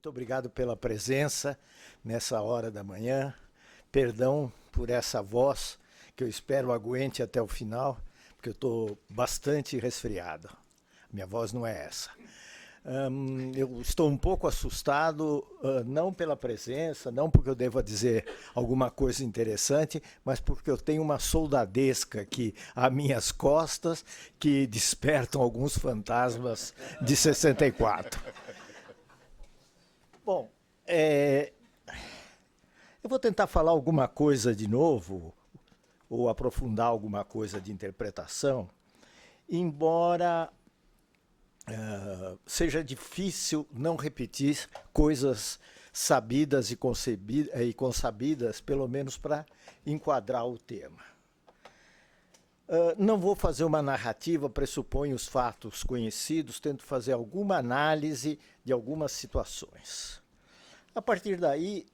Muito obrigado pela presença nessa hora da manhã. Perdão por essa voz, que eu espero aguente até o final, porque eu estou bastante resfriado. Minha voz não é essa. Eu estou um pouco assustado, não pela presença, não porque eu deva dizer alguma coisa interessante, mas porque eu tenho uma soldadesca aqui às minhas costas que despertam alguns fantasmas de 64. Bom, eu vou tentar falar alguma coisa de novo, ou aprofundar alguma coisa de interpretação, embora seja difícil não repetir coisas sabidas e consabidas, pelo menos para enquadrar o tema. Não vou fazer uma narrativa, pressuponho os fatos conhecidos, tento fazer alguma análise de algumas situações. A partir daí,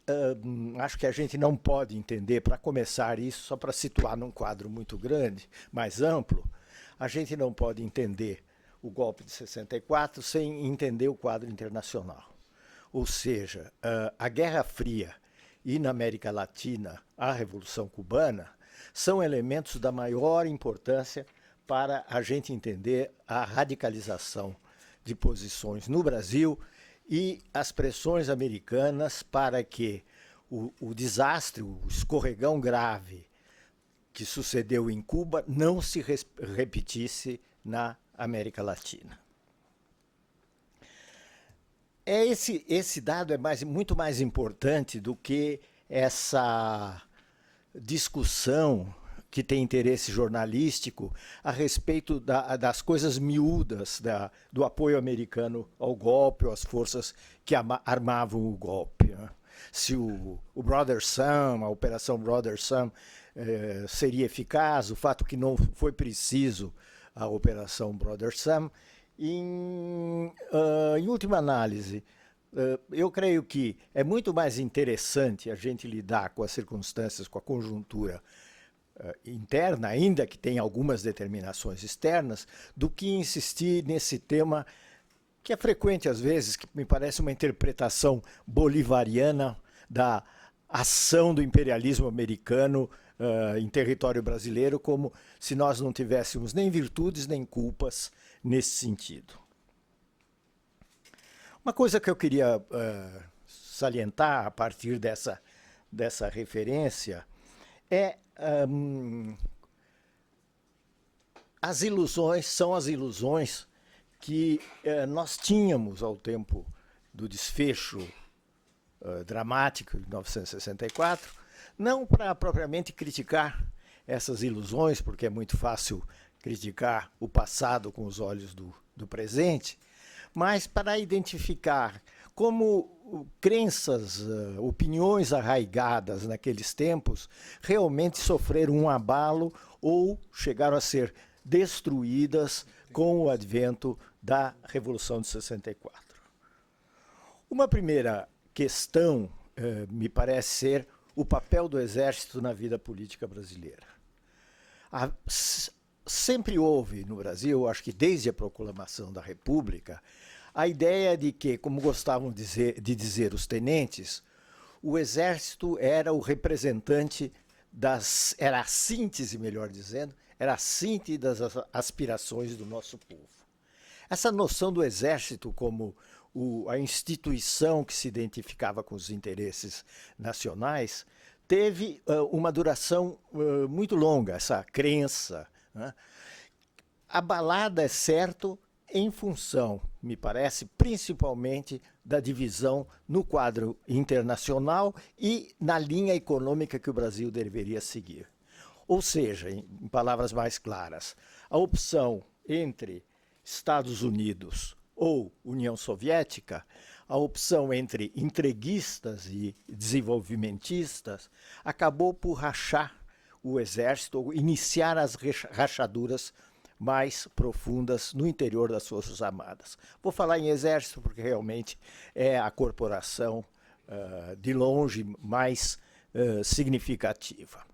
acho que a gente não pode entender, para começar isso, só para situar num quadro muito grande, mais amplo, a gente não pode entender o golpe de 64 sem entender o quadro internacional. Ou seja, a Guerra Fria e, na América Latina, a Revolução Cubana, são elementos da maior importância para a gente entender a radicalização de posições no Brasil e as pressões americanas para que o desastre, o escorregão grave que sucedeu em Cuba não se repetisse na América Latina. Esse dado é muito mais importante do que essa discussão que tem interesse jornalístico a respeito das coisas miúdas do apoio americano ao golpe, ou às forças que armavam o golpe. Né? Se o Brother Sam, a Operação Brother Sam, seria eficaz, o fato que não foi preciso a Operação Brother Sam. Em última análise, eu creio que é muito mais interessante a gente lidar com as circunstâncias, com a conjuntura interna, ainda que tenha algumas determinações externas, do que insistir nesse tema que é frequente às vezes, que me parece uma interpretação bolivariana da ação do imperialismo americano em território brasileiro, como se nós não tivéssemos nem virtudes nem culpas nesse sentido. Uma coisa que eu queria salientar a partir dessa referência é as ilusões, são as ilusões que nós tínhamos ao tempo do desfecho dramático de 1964, não para propriamente criticar essas ilusões, porque é muito fácil criticar o passado com os olhos do presente, mas para identificar como crenças, opiniões arraigadas naqueles tempos realmente sofreram um abalo ou chegaram a ser destruídas com o advento da Revolução de 64. Uma primeira questão me parece ser o papel do Exército na vida política brasileira. Sempre houve no Brasil, acho que desde a proclamação da República, a ideia de que, como gostavam de dizer os tenentes, o Exército era o representante era a síntese, melhor dizendo, era a síntese das aspirações do nosso povo. Essa noção do Exército como a instituição que se identificava com os interesses nacionais teve uma duração muito longa, essa crença, né? Abalada, é certo, em função, me parece, principalmente da divisão no quadro internacional e na linha econômica que o Brasil deveria seguir. Ou seja, em palavras mais claras, a opção entre Estados Unidos ou União Soviética, a opção entre entreguistas e desenvolvimentistas, acabou por rachar o Exército, ou iniciar as rachaduras mais profundas no interior das Forças Armadas. Vou falar em Exército porque realmente é a corporação de longe mais significativa.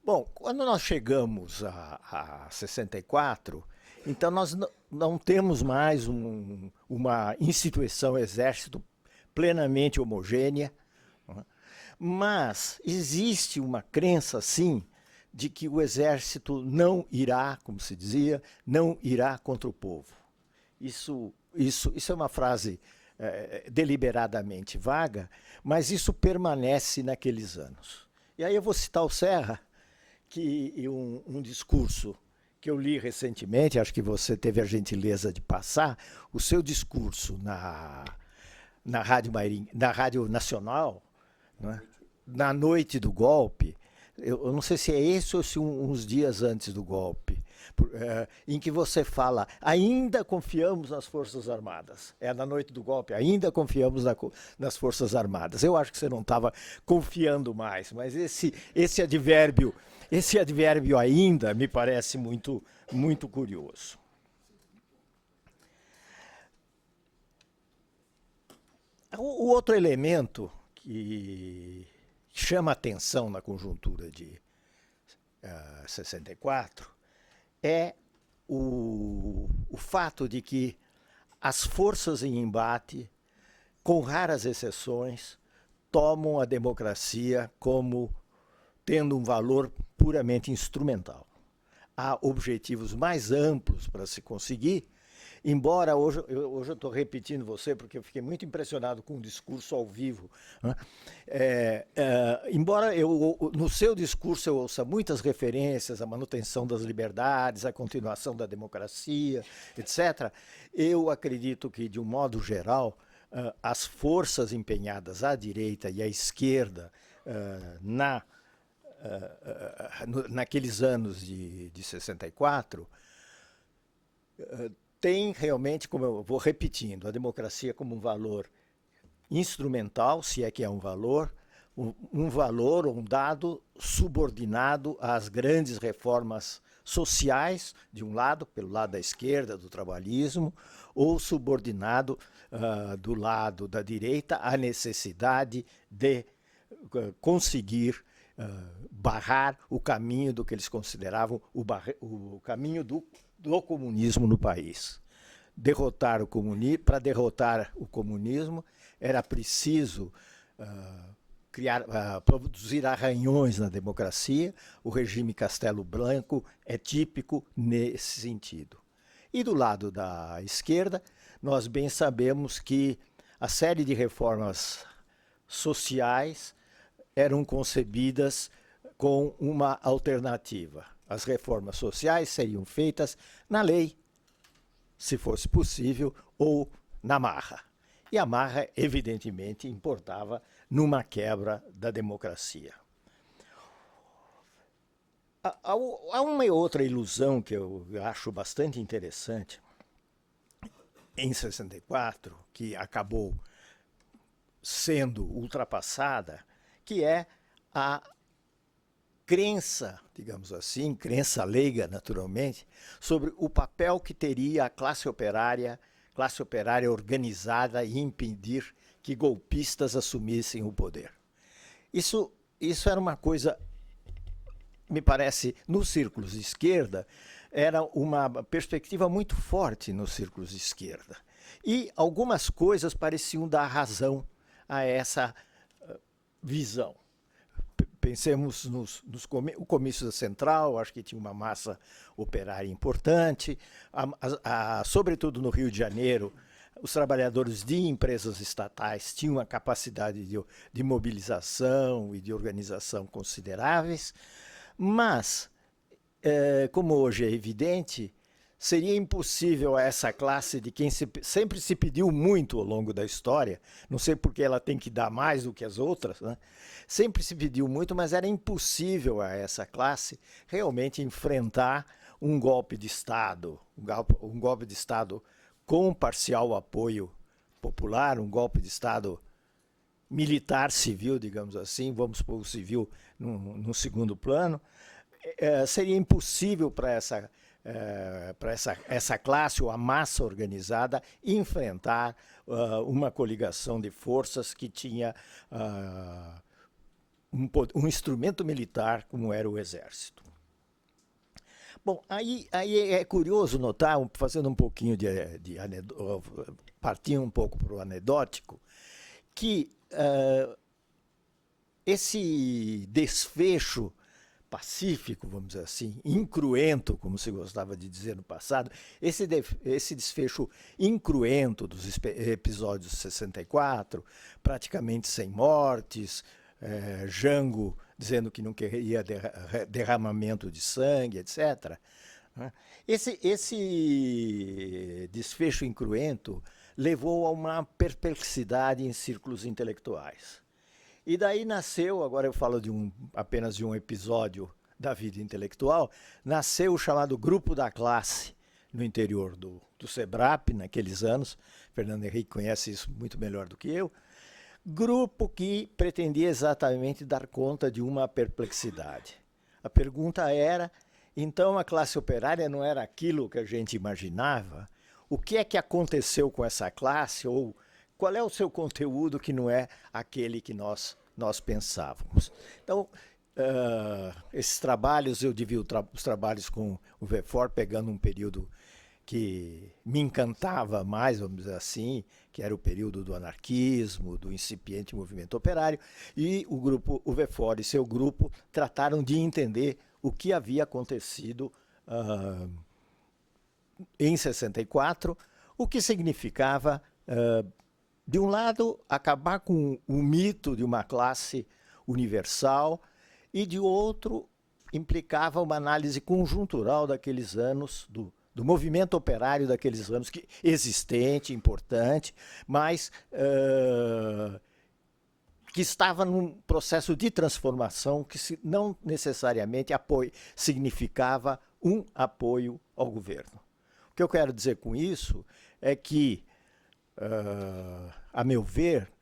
Bom, quando nós chegamos a 64, Então, nós não temos mais uma instituição exército plenamente homogênea, né? Mas existe uma crença, sim, de que o exército não irá, como se dizia, não irá contra o povo. Isso é uma frase deliberadamente vaga, mas isso permanece naqueles anos. E aí eu vou citar o Serra, que um discurso que eu li recentemente, acho que você teve a gentileza de passar, o seu discurso na Rádio Nacional, né, na noite do golpe. Eu não sei se é esse ou se uns dias antes do golpe, em que você fala, ainda confiamos nas Forças Armadas. É na noite do golpe, ainda confiamos nas Forças Armadas. Eu acho que você não estava confiando mais, mas esse advérbio ainda me parece muito, muito curioso. O outro elemento que chama atenção na conjuntura de 64 é o fato de que as forças em embate, com raras exceções, tomam a democracia como tendo um valor puramente instrumental. Há objetivos mais amplos para se conseguir, embora hoje eu estou repetindo você, porque eu fiquei muito impressionado com o discurso ao vivo, né? Embora no seu discurso eu ouça muitas referências à manutenção das liberdades, à continuação da democracia, etc., eu acredito que, de um modo geral, as forças empenhadas à direita e à esquerda naqueles anos de 64, tem realmente, como eu vou repetindo, a democracia como um valor instrumental, se é que é um valor ou um dado subordinado às grandes reformas sociais, de um lado, pelo lado da esquerda, do trabalhismo, ou subordinado do lado da direita à necessidade de conseguir barrar o caminho do que eles consideravam o caminho do comunismo no país. Para derrotar o comunismo, era preciso produzir arranhões na democracia. O regime Castelo Branco é típico nesse sentido. E do lado da esquerda, nós bem sabemos que a série de reformas sociais eram concebidas com uma alternativa. As reformas sociais seriam feitas na lei, se fosse possível, ou na marra. E a marra, evidentemente, importava numa quebra da democracia. Há uma outra ilusão que eu acho bastante interessante em 64, que acabou sendo ultrapassada, que é a crença, digamos assim, crença leiga, naturalmente, sobre o papel que teria a classe operária organizada e impedir que golpistas assumissem o poder. Isso era uma coisa, me parece, nos círculos de esquerda, era uma perspectiva muito forte nos círculos de esquerda. E algumas coisas pareciam dar razão a essa visão. Pensemos no comício da Central, acho que tinha uma massa operária importante, sobretudo no Rio de Janeiro, os trabalhadores de empresas estatais tinham uma capacidade de mobilização e de organização consideráveis, mas, como hoje é evidente, seria impossível a essa classe de quem sempre se pediu muito ao longo da história, não sei porque ela tem que dar mais do que as outras, né? Sempre se pediu muito, mas era impossível a essa classe realmente enfrentar um golpe de Estado, um golpe de Estado com parcial apoio popular, um golpe de Estado militar civil, digamos assim, vamos pôr o civil no segundo plano. Seria impossível para essa classe ou a massa organizada enfrentar uma coligação de forças que tinha um instrumento militar como era o exército. Bom, aí é curioso notar, fazendo um pouquinho partindo um pouco para o anedótico, que esse desfecho pacífico, vamos dizer assim, incruento, como se gostava de dizer no passado, esse desfecho incruento dos episódios 64, praticamente sem mortes, Jango dizendo que não queria derramamento de sangue, etc. Esse desfecho incruento levou a uma perplexidade em círculos intelectuais. E daí nasceu, agora eu falo apenas de um episódio da vida intelectual, nasceu o chamado Grupo da Classe no interior do SEBRAP, naqueles anos. Fernando Henrique conhece isso muito melhor do que eu. Grupo que pretendia exatamente dar conta de uma perplexidade. A pergunta era, então a classe operária não era aquilo que a gente imaginava? O que é que aconteceu com essa classe? Ou qual é o seu conteúdo que não é aquele que nós pensávamos? Então, esses trabalhos, eu divido os trabalhos com o Verfort, pegando um período que me encantava mais, vamos dizer assim, que era o período do anarquismo, do incipiente movimento operário, e o Verfort e seu grupo trataram de entender o que havia acontecido em 64, o que significava, de um lado, acabar com o mito de uma classe universal, e de outro, implicava uma análise conjuntural daqueles anos, do movimento operário daqueles anos, existente, importante, mas que estava num processo de transformação que não necessariamente significava um apoio ao governo. O que eu quero dizer com isso é que, a meu ver,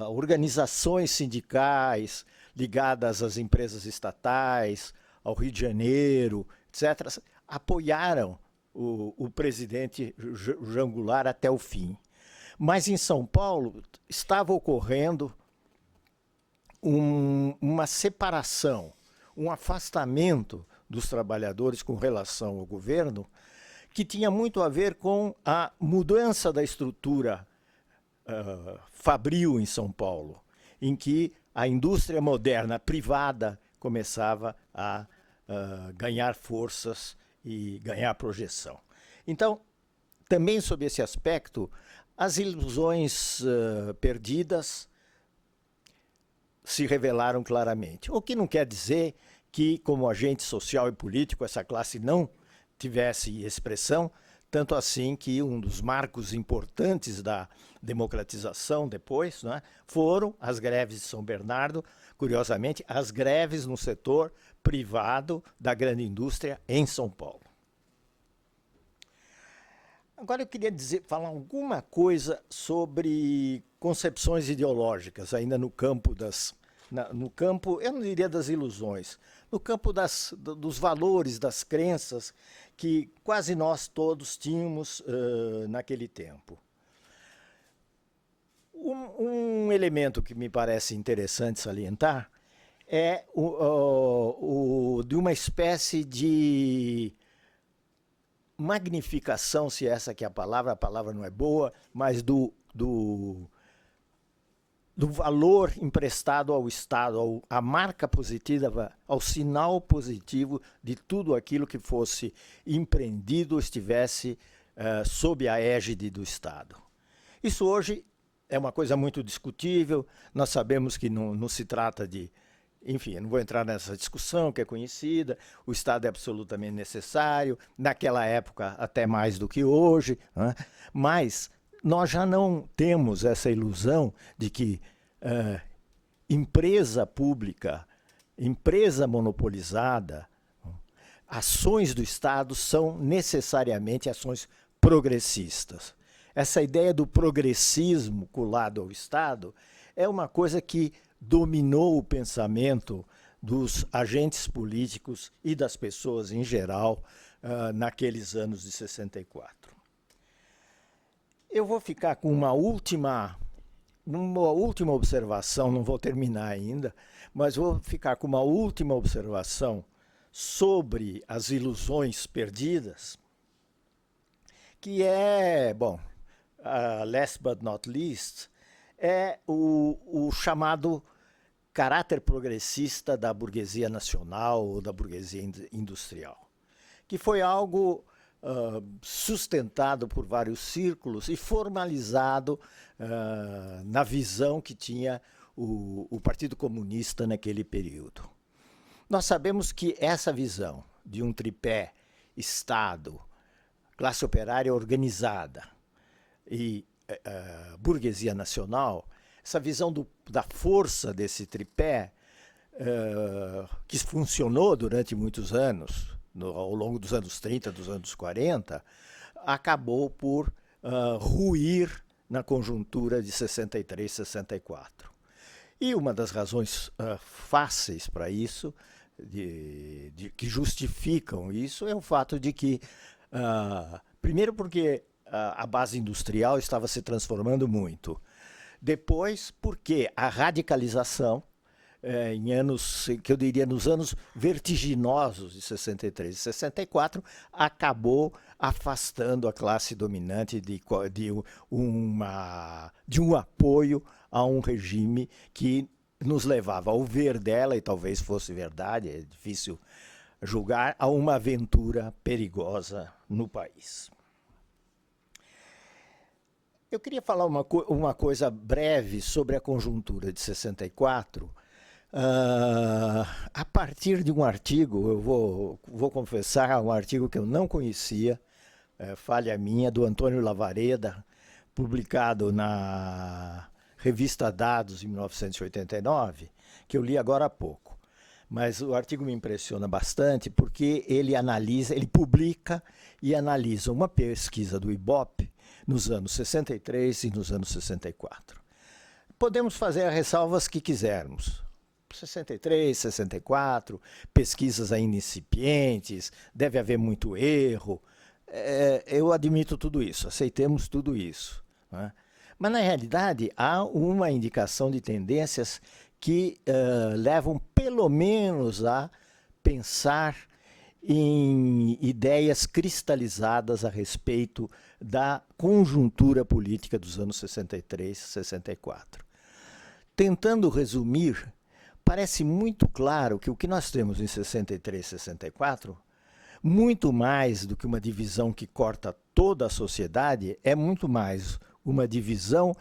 organizações sindicais ligadas às empresas estatais, ao Rio de Janeiro, etc., apoiaram o presidente João Goulart até o fim. Mas em São Paulo estava ocorrendo uma separação, um afastamento dos trabalhadores com relação ao governo, que tinha muito a ver com a mudança da estrutura fabril em São Paulo, em que a indústria moderna privada começava a ganhar forças e ganhar projeção. Então, também sob esse aspecto, as ilusões perdidas se revelaram claramente. O que não quer dizer que, como agente social e político, essa classe não tivesse expressão, tanto assim que um dos marcos importantes da democratização depois, né, foram as greves de São Bernardo, curiosamente, as greves no setor privado da grande indústria em São Paulo. Agora eu queria falar alguma coisa sobre concepções ideológicas, ainda no campo eu não diria das ilusões, no campo dos valores, das crenças que quase nós todos tínhamos naquele tempo. Um elemento que me parece interessante salientar é de uma espécie de magnificação, se essa que é a palavra não é boa, mas do valor emprestado ao Estado, à marca positiva, ao sinal positivo de tudo aquilo que fosse empreendido ou estivesse sob a égide do Estado. Isso hoje é uma coisa muito discutível, nós sabemos que não se trata de... Enfim, eu não vou entrar nessa discussão que é conhecida, o Estado é absolutamente necessário, naquela época até mais do que hoje, né? Mas nós já não temos essa ilusão de que empresa pública, empresa monopolizada, ações do Estado são necessariamente ações progressistas. Essa ideia do progressismo colado ao Estado é uma coisa que dominou o pensamento dos agentes políticos e das pessoas em geral naqueles anos de 64. Eu vou ficar com uma última observação, não vou terminar ainda, mas vou ficar com uma última observação sobre as ilusões perdidas, que é, bom, last but not least, é o chamado caráter progressista da burguesia nacional ou da burguesia industrial, que foi algo sustentado por vários círculos e formalizado na visão que tinha o Partido Comunista naquele período. Nós sabemos que essa visão de um tripé Estado, classe operária organizada e burguesia nacional, essa visão da força desse tripé, que funcionou durante muitos anos, ao longo dos anos 30, dos anos 40, acabou por ruir na conjuntura de 63, 64. E uma das razões fáceis para isso, que justificam isso, é o fato de que, primeiro porque a base industrial estava se transformando muito. Depois, porque a radicalização, em anos, que eu diria nos anos vertiginosos de 63 e 64, acabou afastando a classe dominante de um apoio a um regime que nos levava ao ver dela, e talvez fosse verdade, é difícil julgar, a uma aventura perigosa no país. Eu queria falar uma coisa breve sobre a conjuntura de 64, a partir de um artigo, eu vou confessar, um artigo que eu não conhecia, falha minha, do Antônio Lavareda, publicado na revista Dados, em 1989, que eu li agora há pouco. Mas o artigo me impressiona bastante porque ele publica e analisa uma pesquisa do IBOP nos anos 63 e nos anos 64. Podemos fazer as ressalvas que quisermos. 63, 64, pesquisas ainda incipientes, deve haver muito erro. Eu admito tudo isso, aceitemos tudo isso, né? Mas, na realidade, há uma indicação de tendências que levam, pelo menos, a pensar em ideias cristalizadas a respeito da conjuntura política dos anos 63 e 64. Tentando resumir, parece muito claro que o que nós temos em 63 e 64, muito mais do que uma divisão que corta toda a sociedade, é muito mais uma divisão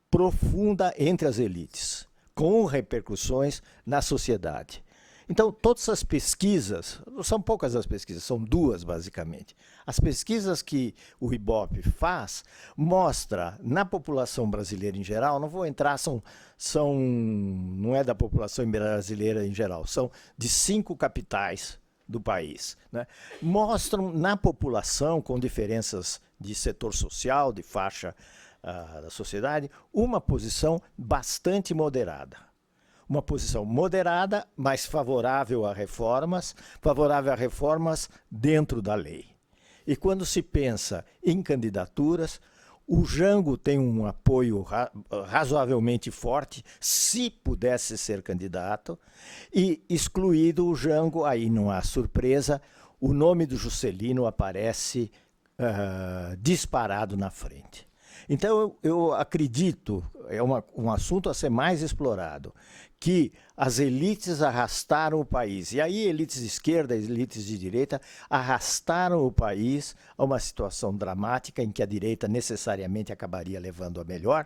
profunda entre as elites, com repercussões na sociedade. Então, todas as pesquisas, não são poucas as pesquisas, são duas basicamente. As pesquisas que o IBOP faz mostra na população brasileira em geral, não vou entrar, não é da população brasileira em geral, são de 5 capitais do país, né? Mostram na população, com diferenças de setor social, de faixa da sociedade, uma posição bastante moderada. Uma posição moderada, mas favorável a reformas dentro da lei. E quando se pensa em candidaturas, o Jango tem um apoio razoavelmente forte, se pudesse ser candidato, e excluído o Jango, aí não há surpresa, o nome do Juscelino aparece disparado na frente. Então, eu acredito, é um assunto a ser mais explorado, que as elites arrastaram o país, e aí elites de esquerda, elites de direita, arrastaram o país a uma situação dramática em que a direita necessariamente acabaria levando a melhor,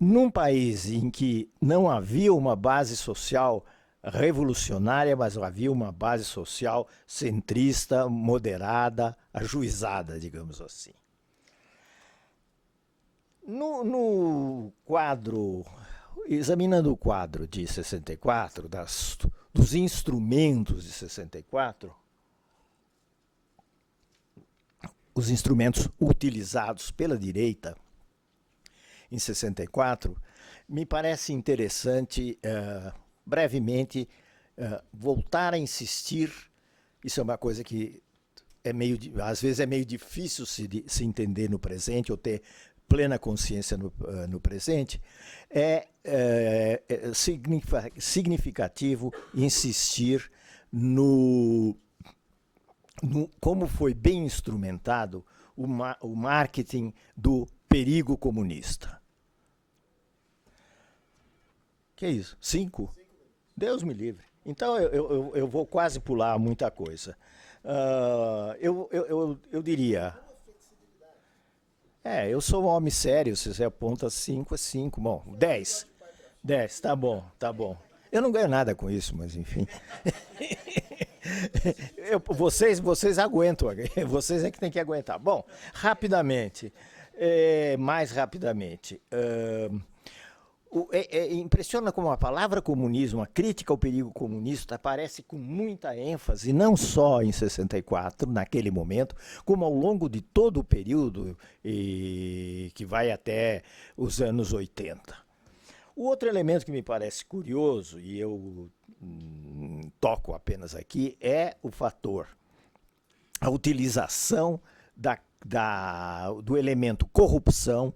num país em que não havia uma base social revolucionária, mas havia uma base social centrista, moderada, ajuizada, digamos assim. No quadro, examinando o quadro de 64, dos instrumentos de 64, os instrumentos utilizados pela direita em 64, me parece interessante, brevemente, voltar a insistir. Isso é uma coisa que às vezes é meio difícil se entender no presente ou ter plena consciência no presente, significativo insistir como foi bem instrumentado o marketing do perigo comunista. Que é isso? 5? Deus me livre. Então eu vou quase pular muita coisa. Eu diria. Eu sou um homem sério, se você aponta 5 é 5. Bom, 10. 10, tá bom, tá bom. Eu não ganho nada com isso, mas enfim. Vocês aguentam, vocês é que tem que aguentar. Bom, rapidamente, mais rapidamente. Impressiona como a palavra comunismo, a crítica ao perigo comunista, aparece com muita ênfase, não só em 64, naquele momento, como ao longo de todo o período que vai até os anos 80. O outro elemento que me parece curioso, e eu toco apenas aqui, é o fator, a utilização do elemento corrupção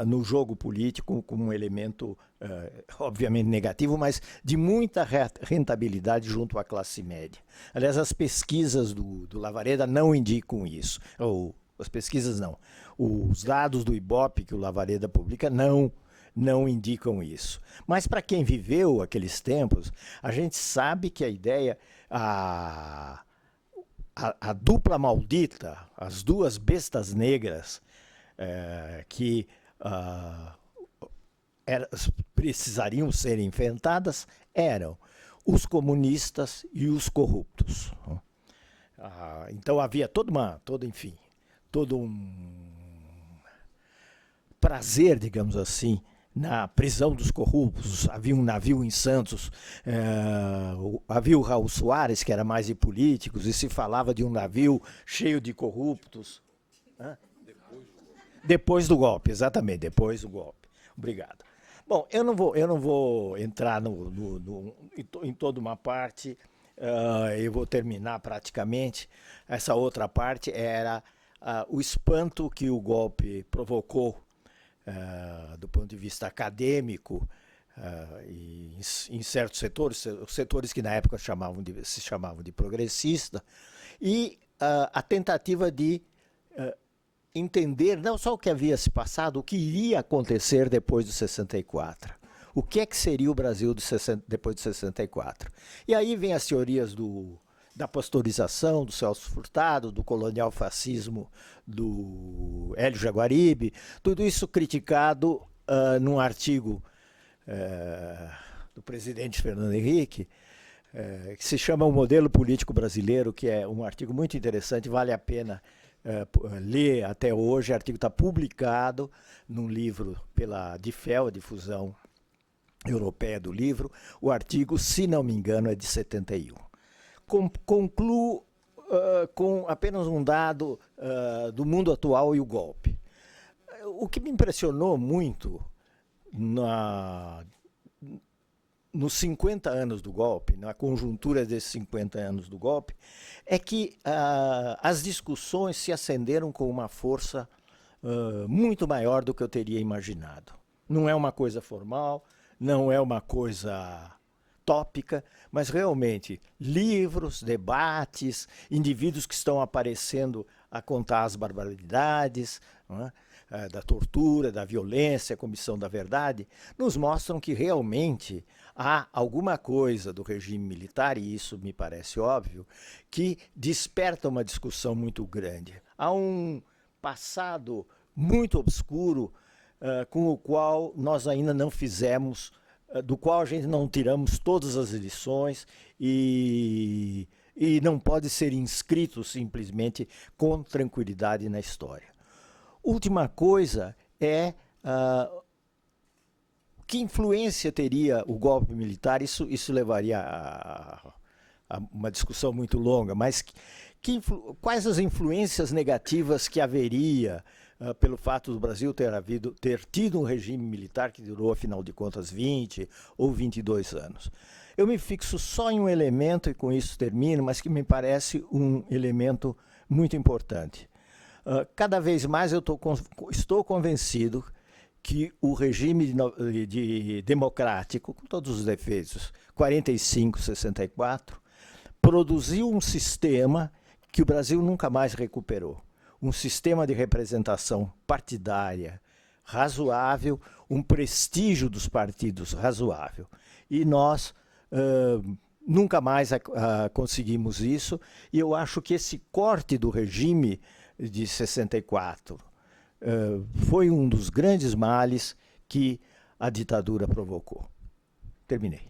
no jogo político como um elemento, obviamente, negativo, mas de muita rentabilidade junto à classe média. Aliás, as pesquisas do Lavareda não indicam isso. Ou, as pesquisas não. Os dados do Ibope que o Lavareda publica não indicam isso. Mas para quem viveu aqueles tempos, a gente sabe que a ideia, a dupla maldita, as duas bestas negras que precisariam ser enfrentadas eram os comunistas e os corruptos. Então havia todo um prazer, digamos assim, na prisão dos corruptos. Havia um navio em Santos, havia o Raul Soares, que era mais de políticos, e se falava de um navio cheio de corruptos. Depois do golpe, exatamente, depois do golpe. Obrigado. Bom, eu não vou entrar em toda uma parte, eu vou terminar praticamente. Essa outra parte era o espanto que o golpe provocou do ponto de vista acadêmico, e em certos setores que na época se chamavam de progressista, e a tentativa de entender não só o que havia se passado, o que iria acontecer depois de 64. O que é que seria o Brasil depois de 64? E aí vem as teorias da pastorização, do Celso Furtado, do colonial fascismo do Hélio Jaguaribe, tudo isso criticado num artigo do presidente Fernando Henrique, que se chama O Modelo Político Brasileiro, que é um artigo muito interessante, vale a pena ler até hoje. O artigo está publicado num livro pela DIFEL, a Difusão Europeia do Livro. O artigo, se não me engano, é de 71. Concluo com apenas um dado do mundo atual e o golpe. O que me impressionou muito nos 50 anos do golpe, na conjuntura desses 50 anos do golpe, é que as discussões se acenderam com uma força muito maior do que eu teria imaginado. Não é uma coisa formal, não é uma coisa tópica, mas realmente livros, debates, indivíduos que estão aparecendo a contar as barbaridades, da tortura, da violência, a comissão da verdade, nos mostram que realmente há alguma coisa do regime militar, e isso me parece óbvio, que desperta uma discussão muito grande. Há um passado muito obscuro com o qual nós ainda não fizemos, do qual a gente não tiramos todas as lições e não pode ser inscrito simplesmente com tranquilidade na história. Última coisa é que influência teria o golpe militar. Isso levaria a uma discussão muito longa, mas quais as influências negativas que haveria pelo fato do Brasil ter tido um regime militar que durou, afinal de contas, 20 ou 22 anos. Eu me fixo só em um elemento, e com isso termino, mas que me parece um elemento muito importante. Cada vez mais eu estou convencido que o regime democrático, com todos os defeitos, 45, 64, produziu um sistema que o Brasil nunca mais recuperou. Um sistema de representação partidária razoável, um prestígio dos partidos razoável. E nós nunca mais conseguimos isso, e eu acho que esse corte do regime de 64 foi um dos grandes males que a ditadura provocou. Terminei.